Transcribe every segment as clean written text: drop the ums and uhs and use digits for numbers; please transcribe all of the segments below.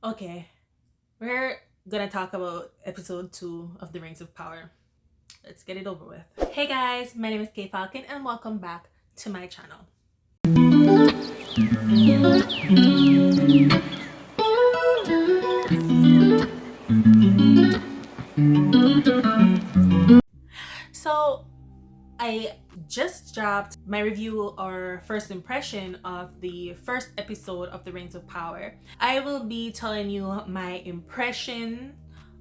Okay, we're gonna talk about episode 2 of the Rings of Power. Let's get it over with. Hey guys, my name is Kay Falcon and welcome back to my channel. So, I just dropped my review or first impression of the first episode of the Rings of Power. I will be telling you my impression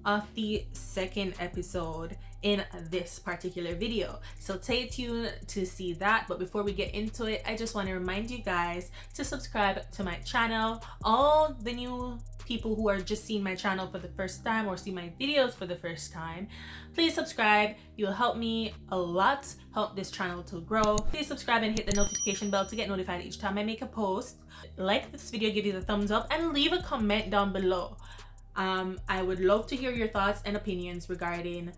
of the second episode in this particular video. So stay tuned to see that. But before we get into it, I just want to remind you guys to subscribe to my channel. All the new people who are just seeing my channel for the first time or see my videos for the first time, please subscribe. You'll help me a lot, help this channel to grow. Please subscribe and hit the notification bell to get notified each time I make a post. Like this video, give it a thumbs up, and leave a comment down below. I would love to hear your thoughts and opinions regarding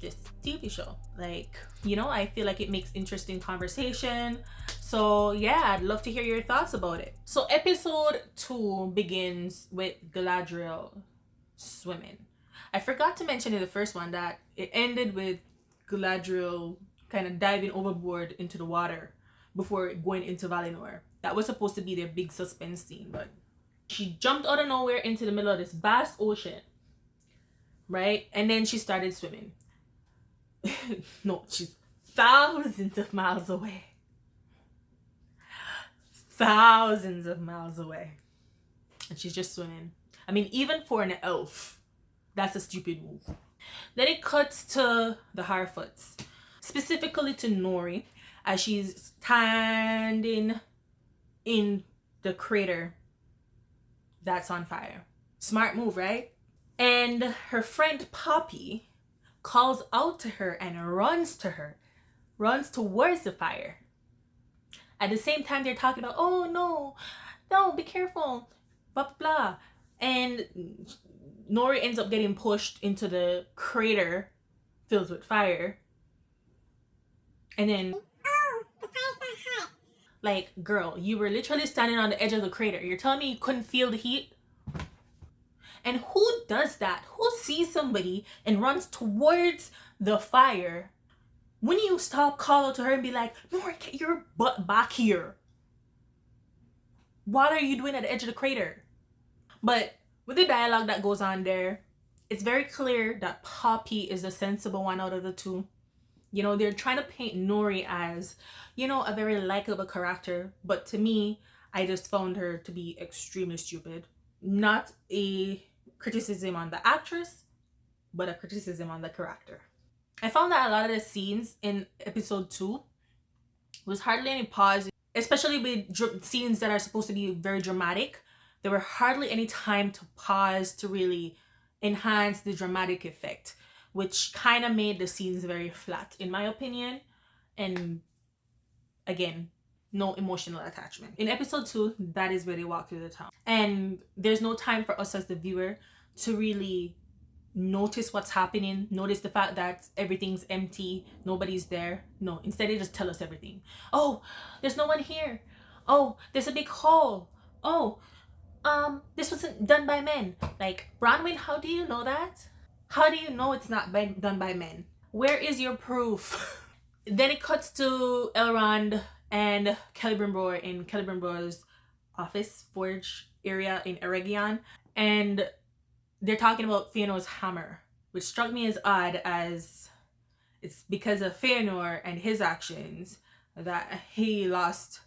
this TV show. I feel like it makes interesting conversation. So yeah, I'd love to hear your thoughts about it. So episode 2 begins with Galadriel swimming. I forgot to mention in the first one that it ended with Galadriel kind of diving overboard into the water before going into Valinor. That was supposed to be their big suspense scene, but she jumped out of nowhere into the middle of this vast ocean, right? And then she started swimming. No, she's thousands of miles away. Thousands of miles away. And she's just swimming. I mean, even for an elf, that's a stupid move. Then it cuts to the Harfoots, specifically to Nori, as she's standing in the crater that's on fire. Smart move, right? And her friend Poppy calls out to her and runs towards the fire. At the same time, they're talking about, oh no, be careful, blah, blah, blah. And Nori ends up getting pushed into the crater filled with fire. And then, the fire's not hot. Like, girl, you were literally standing on the edge of the crater. You're telling me you couldn't feel the heat? And who does that? Who sees somebody and runs towards the fire? When you stop, call out to her and be like, Nori, get your butt back here. What are you doing at the edge of the crater? But with the dialogue that goes on there, it's very clear that Poppy is the sensible one out of the two. They're trying to paint Nori as, a very likable character. But to me, I just found her to be extremely stupid. Not a criticism on the actress, but a criticism on the character. I found that a lot of the scenes in episode 2 was hardly any pause, especially with scenes that are supposed to be very dramatic. There were hardly any time to pause to really enhance the dramatic effect, which kind of made the scenes very flat, in my opinion. And again, no emotional attachment. In episode 2, that is where they walk through the town. And there's no time for us as the viewer to really notice what's happening, notice the fact that everything's empty, nobody's there. No, instead they just tell us everything. Oh, there's no one here. Oh, there's a big hole. Oh, this wasn't done by men. Like, Bronwyn, how do you know that? How do you know it's not done by men? Where is your proof? Then it cuts to Elrond and Celebrimbor in Celebrimbor's office, forge area in Eregion. And they're talking about Fëanor's hammer, which struck me as odd, as it's because of Fëanor and his actions that he lost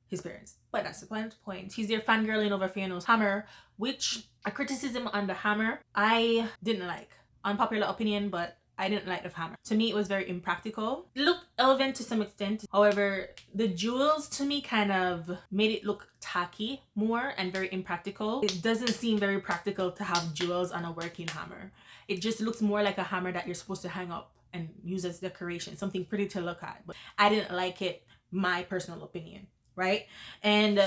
his parents. But that's the point. He's there fangirling over Fëanor's hammer, which a criticism on the hammer I didn't like. Unpopular opinion, but I didn't like the hammer. To me, it was very impractical. It looked elven to some extent. However, the jewels to me kind of made it look tacky more and very impractical. It doesn't seem very practical to have jewels on a working hammer. It just looks more like a hammer that you're supposed to hang up and use as decoration, something pretty to look at. But I didn't like it, my personal opinion, right? And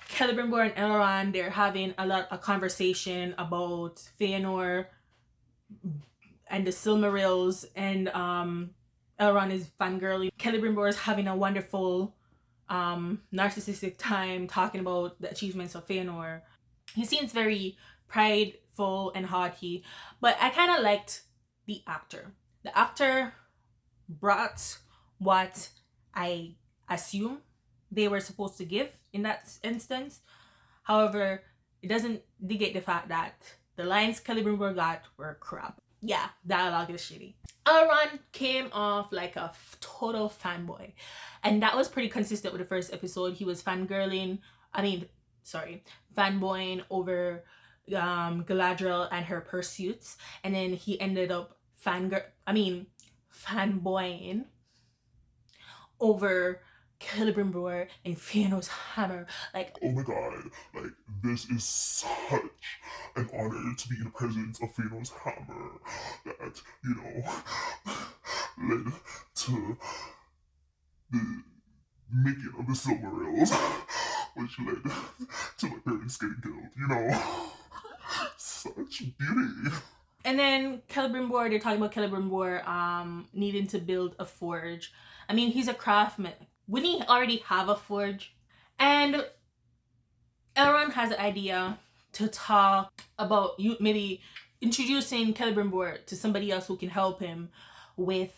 Celebrimbor and Elrond, they're having a conversation about Fëanor and the Silmarils, and Elrond is fangirling. Celebrimbor is having a wonderful narcissistic time talking about the achievements of Fëanor. He seems very prideful and haughty, but I kind of liked the actor. The actor brought what I assume they were supposed to give in that instance. However, it doesn't negate the fact that the lines Kelly Brimber got were crap. Yeah, dialogue is shitty. Aaron came off like a total fanboy, and that was pretty consistent with the first episode. He was fangirling, I mean, sorry, fanboying over Galadriel and her pursuits, and then he ended up fanboying over Celebrimbor and Fëanor's hammer. Like, oh my god, like, this is such an honor to be in the presence of Fëanor's hammer that, you know, led to the making of the Silmarils, which led to my parents getting killed, you know. Such beauty. And then Celebrimbor, they're talking about Celebrimbor needing to build a forge. I mean, he's a craftsman. Wouldn't he already have a forge? And Elrond has an idea to talk about maybe introducing Celebrimbor to somebody else who can help him with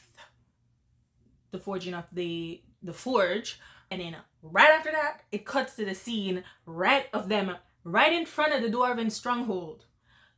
the forging of the forge. And then right after that, it cuts to the scene right of them right in front of the Dwarven stronghold.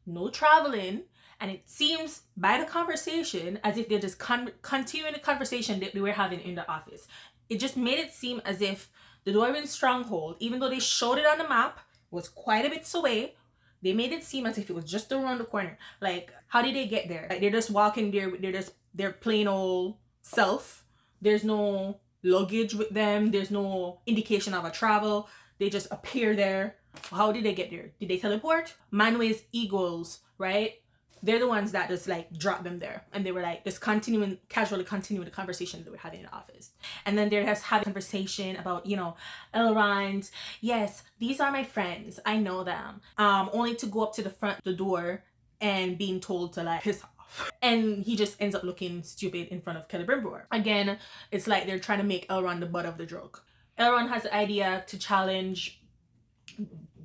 No traveling. And it seems by the conversation as if they're just continuing the conversation that they were having in the office. It just made it seem as if the Dwarven stronghold, even though they showed it on the map, was quite a bit away. They made it seem as if it was just around the corner. Like, how did they get there? Like, they're just walking there. They're just their plain old self. There's no luggage with them. There's no indication of a travel. They just appear there. How did they get there? Did they teleport? Manway's eagles, right? They're the ones that just like dropped them there, and they were like just casually continuing the conversation they were having in the office. And then they're just having a conversation about, you know, Elrond. Yes, these are my friends. I know them. Only to go up to the door and being told to like piss off. And he just ends up looking stupid in front of Celebrimbor. Again, it's like they're trying to make Elrond the butt of the joke. Elrond has the idea to challenge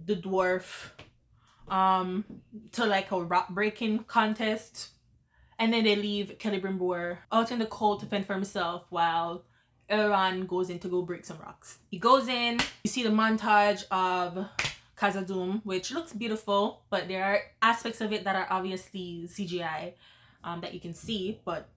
the dwarf to like a rock breaking contest, and then they leave Celebrimbor out in the cold to fend for himself while Elrond goes in to go break some rocks. He goes in, you see the montage of Khazad-dûm, which looks beautiful, but there are aspects of it that are obviously CGI that you can see, but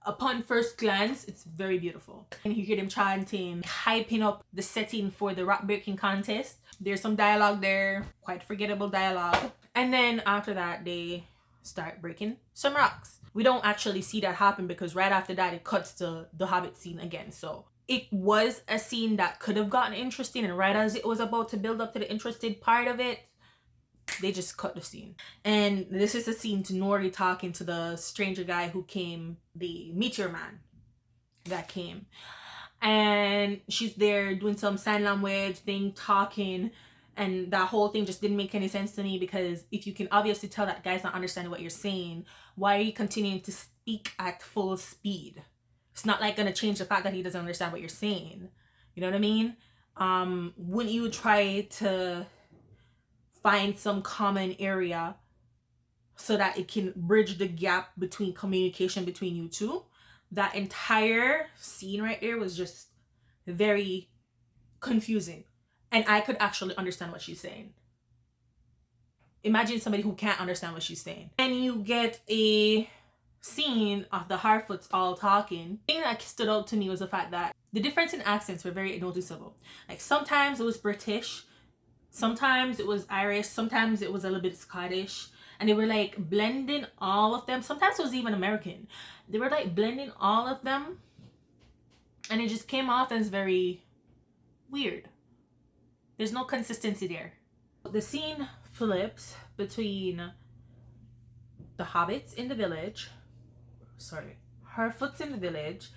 upon first glance, it's very beautiful. And you hear them chanting, hyping up the setting for the rock breaking contest. There's some dialogue there, quite forgettable dialogue. And then after that, they start breaking some rocks. We don't actually see that happen because right after that, it cuts to the Hobbit scene again. So it was a scene that could have gotten interesting, and right as it was about to build up to the interested part of it, they just cut the scene. And this is a scene to Nori talking to the stranger guy who came, the meteor man that came. And she's there doing some sign language thing, talking, and that whole thing just didn't make any sense to me, because if you can obviously tell that guy's not understanding what you're saying, why are you continuing to speak at full speed? It's not like gonna change the fact that he doesn't understand what you're saying. You know what I mean? Wouldn't you try to find some common area so that it can bridge the gap between communication between you two? That entire scene right there was just very confusing, and I could actually understand what she's saying. Imagine somebody who can't understand what she's saying. And you get a scene of the Harfoots all talking. The thing that stood out to me was the fact that the difference in accents were very noticeable. Like, sometimes it was British, sometimes it was Irish, sometimes it was a little bit Scottish, and they were like blending all of them. Sometimes it was even American. They were like blending all of them, and it just came off as very weird. There's no consistency there. The scene flips between the hobbits in the village, Harfoots in the village,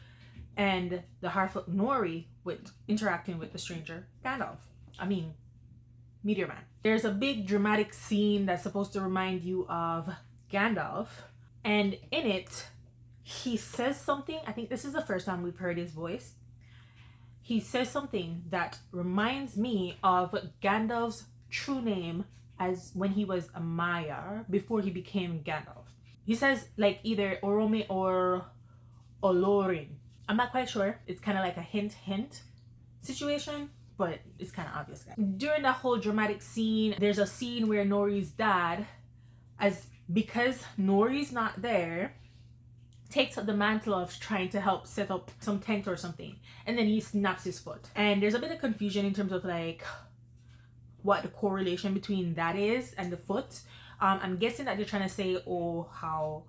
and the Harfoot Nori with interacting with the stranger Gandalf. Meteor Man. There's a big dramatic scene that's supposed to remind you of Gandalf, and in it, he says something. I think this is the first time we've heard his voice. He says something that reminds me of Gandalf's true name as when he was a Maya before he became Gandalf. He says like either Orome or Olorin. I'm not quite sure. It's kind of like a hint situation, but it's kind of obvious. During that whole dramatic scene, there's a scene where Nori's dad, as because Nori's not there, takes up the mantle of trying to help set up some tent or something, and then he snaps his foot. And there's a bit of confusion in terms of like what the correlation between that is and the foot. I'm guessing that they're trying to say, oh, how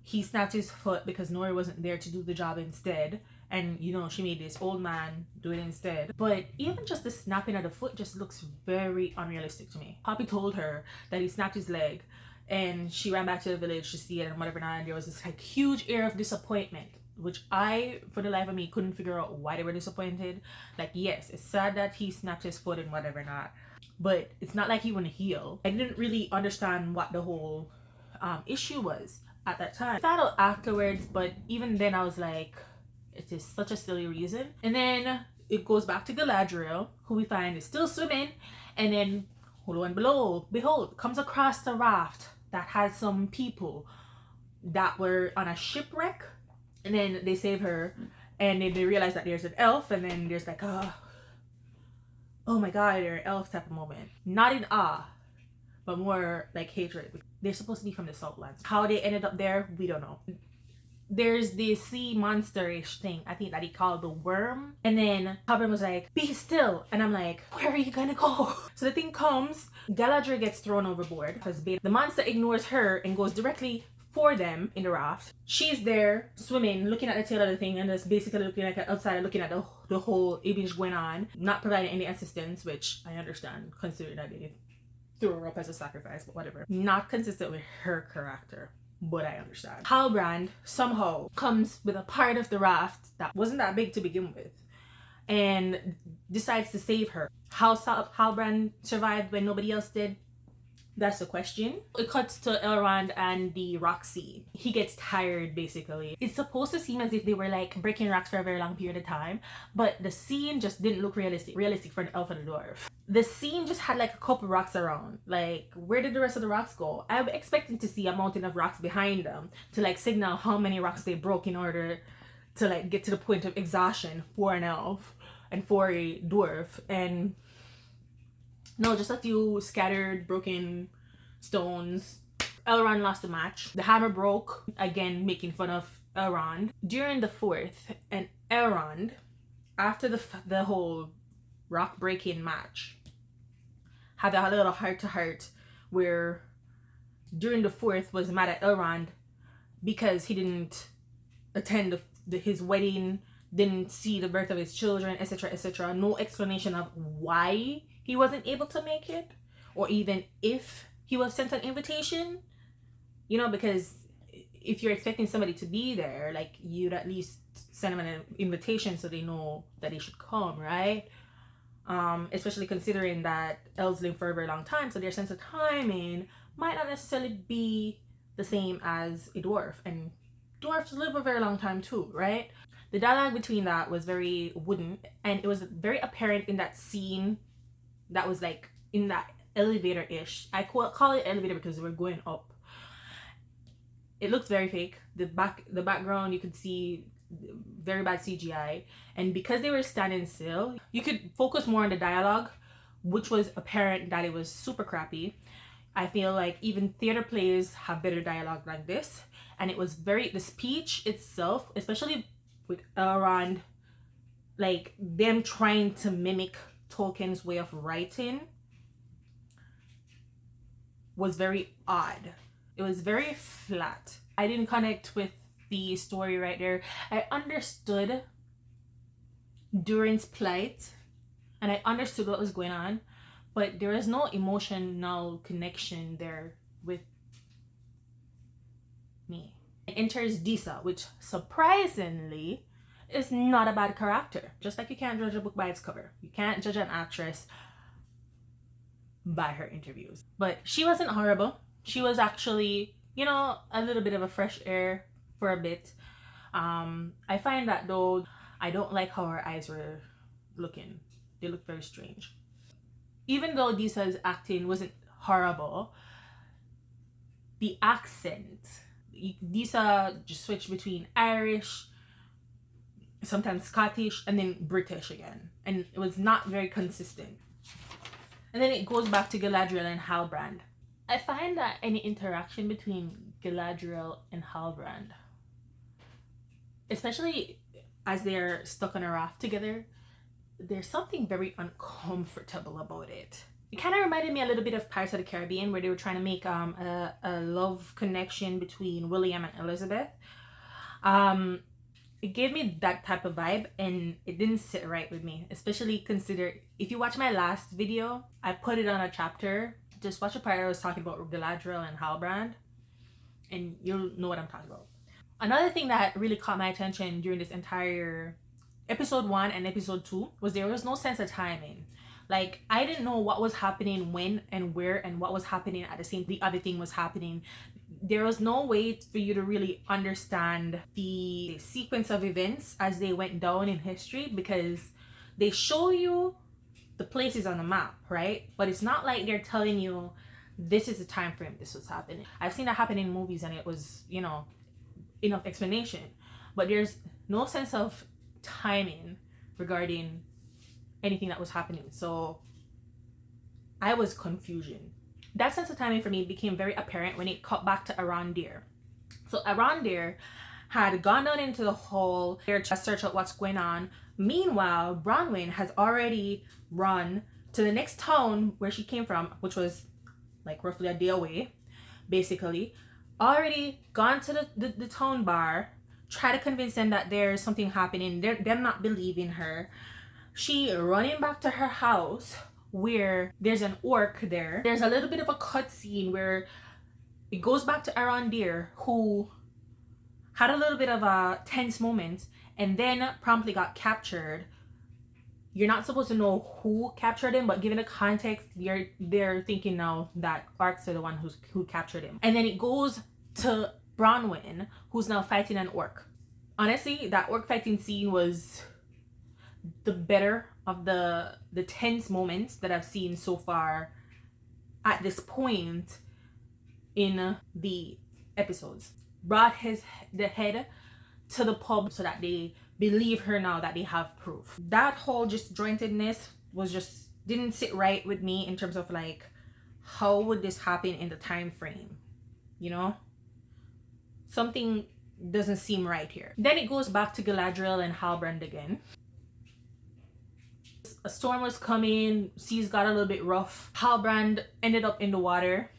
he snapped his foot because Nori wasn't there to do the job instead, and you know she made this old man do it instead. But even just the snapping of the foot just looks very unrealistic to me. Poppy told her that he snapped his leg, and she ran back to the village to see it and whatever. And there was this like huge air of disappointment, which I, for the life of me, couldn't figure out why they were disappointed. Like, yes, it's sad that he snapped his foot and whatever not, but it's not like he wouldn't heal. I didn't really understand what the whole issue was at that time. I found out afterwards, but even then I was like, it is such a silly reason. And then it goes back to Galadriel, who we find is still swimming, and then lo and behold, comes across a raft that has some people that were on a shipwreck, and then they save her, and then they realize that there's an elf, and then there's like oh my god, they're an elf type of moment. Not in awe, but more like hatred. They're supposed to be from the Saltlands. How they ended up there, we don't know. There's this sea monster-ish thing, I think that he called the worm. And then Halbrand was like, be still. And I'm like, where are you gonna go? So the thing comes, Galadriel gets thrown overboard because the monster ignores her and goes directly for them in the raft. She's there swimming, looking at the tail of the thing, and just basically looking like an outsider, looking at the whole image going on, not providing any assistance, which I understand considering that they threw her up as a sacrifice, but whatever. Not consistent with her character, but I understand. Halbrand somehow comes with a part of the raft that wasn't that big to begin with and decides to save her. How Halbrand survived when nobody else did, that's the question. It cuts to Elrond and the rock sea. He gets tired, basically. It's supposed to seem as if they were like breaking rocks for a very long period of time, but the scene just didn't look realistic for an elf and a dwarf. The scene just had like a couple rocks around. Like, where did the rest of the rocks go? I'm expecting to see a mountain of rocks behind them to like signal how many rocks they broke in order to like get to the point of exhaustion for an elf and for a dwarf. And no, just a few scattered, broken stones. Elrond lost the match. The hammer broke, again making fun of Elrond. During the fourth, and Elrond, after the whole rock breaking match, had a little heart-to-heart where during the fourth was mad at Elrond because he didn't attend his wedding, didn't see the birth of his children, etc., etc. No explanation of why he wasn't able to make it, or even if he was sent an invitation, you know, because if you're expecting somebody to be there, like, you'd at least send them an invitation so they know that they should come, right? Especially considering that elves live for a very long time, so their sense of timing might not necessarily be the same as a dwarf, and dwarfs live a very long time too, right? The dialogue between that was very wooden, and it was very apparent in that scene that was like in that elevator-ish. I call it elevator because we're going up. It looks very fake. The background, you could see very bad CGI, and because they were standing still, you could focus more on the dialogue, which was apparent that it was super crappy. I feel like even theater plays have better dialogue like this, and it was the speech itself, especially with Elrond, like them trying to mimic Tolkien's way of writing, was very odd. It was very flat. I didn't connect with the story right there. I understood Durin's plight and I understood what was going on, but there was no emotional connection there with me. It enters Disa, which surprisingly is not a bad character. Just like you can't judge a book by its cover, you can't judge an actress by her interviews. But she wasn't horrible. She was actually, you know, a little bit of a fresh air for a bit. I find that though, I don't like how her eyes were looking. They looked very strange. Even though Disa's acting wasn't horrible. The accent, these are just switch between Irish, sometimes Scottish, and then British again, and it was not very consistent. And then it goes back to Galadriel and Halbrand. I find that any interaction between Galadriel and Halbrand, especially as they're stuck on a raft together, there's something very uncomfortable about it. It kind of reminded me a little bit of Pirates of the Caribbean, where they were trying to make a love connection between William and Elizabeth. It gave me that type of vibe, and it didn't sit right with me, especially consider if you watch my last video, I put it on a chapter. Just watch a part I was talking about Galadriel and Halbrand, and you'll know what I'm talking about. Another thing that really caught my attention during this entire episode 1 and episode 2 was there was no sense of timing. Like, I didn't know what was happening when and where, and what was happening at the other thing was happening. There was no way for you to really understand the sequence of events as they went down in history, because they show you the places on the map, right? But it's not like they're telling you this is the time frame this was happening. I've seen that happen in movies, and it was, you know, enough explanation. But there's no sense of timing regarding anything that was happening. So I was confusion. That sense of timing for me became very apparent when it cut back to Arondir. So Arondir had gone down into the hole there to search out what's going on. Meanwhile, Bronwyn has already run to the next town where she came from, which was like roughly a day away, basically. Already gone to the town bar, try to convince them that there's something happening. Them not believing her. She running back to her house where there's an orc there. There's a little bit of a cutscene where it goes back to Arondir, who had a little bit of a tense moment and then promptly got captured. You're not supposed to know who captured him, but given the context, they're thinking now that orcs are the one who captured him. And then it goes to Bronwyn, who's now fighting an orc. Honestly, that orc fighting scene was the better of the tense moments that I've seen so far at this point in the episodes. Brought the head to the pub so that they believe her now that they have proof. That whole disjointedness was just didn't sit right with me in terms of like, how would this happen in the time frame? You know, something doesn't seem right here. Then it goes back to Galadriel and Halbrand again. A storm was coming, seas got a little bit rough. Halbrand ended up in the water.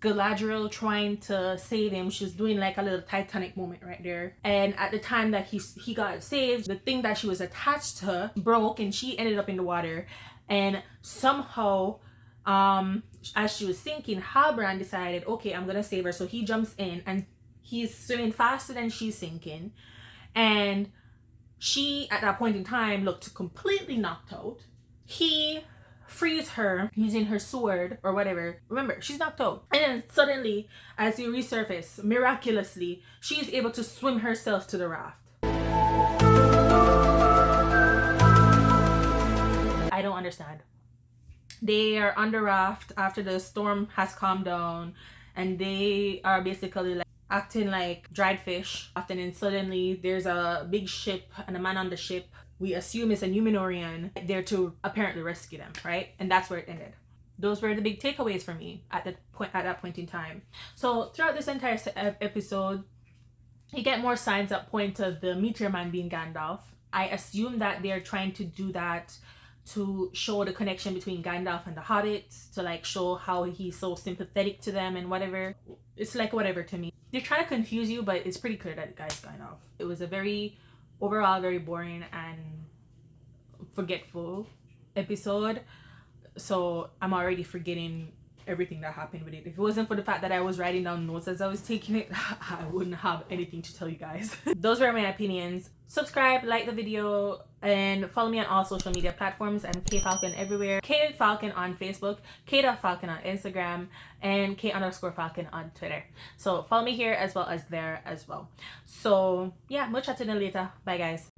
Galadriel trying to save him. She was doing like a little Titanic moment right there. And at the time that he got saved, the thing that she was attached to broke and she ended up in the water. And somehow, as she was sinking, Halbrand decided, okay, I'm gonna save her. So he jumps in and he's swimming faster than she's sinking. And she, at that point in time, looked completely knocked out. He frees her using her sword or whatever. Remember, she's knocked out. And then suddenly, as you resurface, miraculously, she's able to swim herself to the raft. I don't understand. They are on the raft after the storm has calmed down, and they are basically like acting like dried fish. And then suddenly there's a big ship and a man on the ship, we assume is a Numenorian, there to apparently rescue them, right? And that's where it ended. Those were the big takeaways for me at that point in time. So throughout this entire episode, you get more signs that point to the Meteor Man being Gandalf. I assume that they're trying to do that to show the connection between Gandalf and the Hobbits, to like show how he's so sympathetic to them and whatever. It's like whatever to me. They're trying to confuse you, but it's pretty clear that the guy's Gandalf. It was a overall very boring and forgetful episode. So I'm already forgetting everything that happened with it. If it wasn't for the fact that I was writing down notes as I was taking it, I wouldn't have anything to tell you guys. Those were my opinions. Subscribe, like the video, and follow me on all social media platforms. I'm K Falcon everywhere. K Falcon on Facebook, K.Falcon on Instagram, and K_Falcon on Twitter. So follow me here as well as there as well. So yeah, much chat to you later. Bye guys.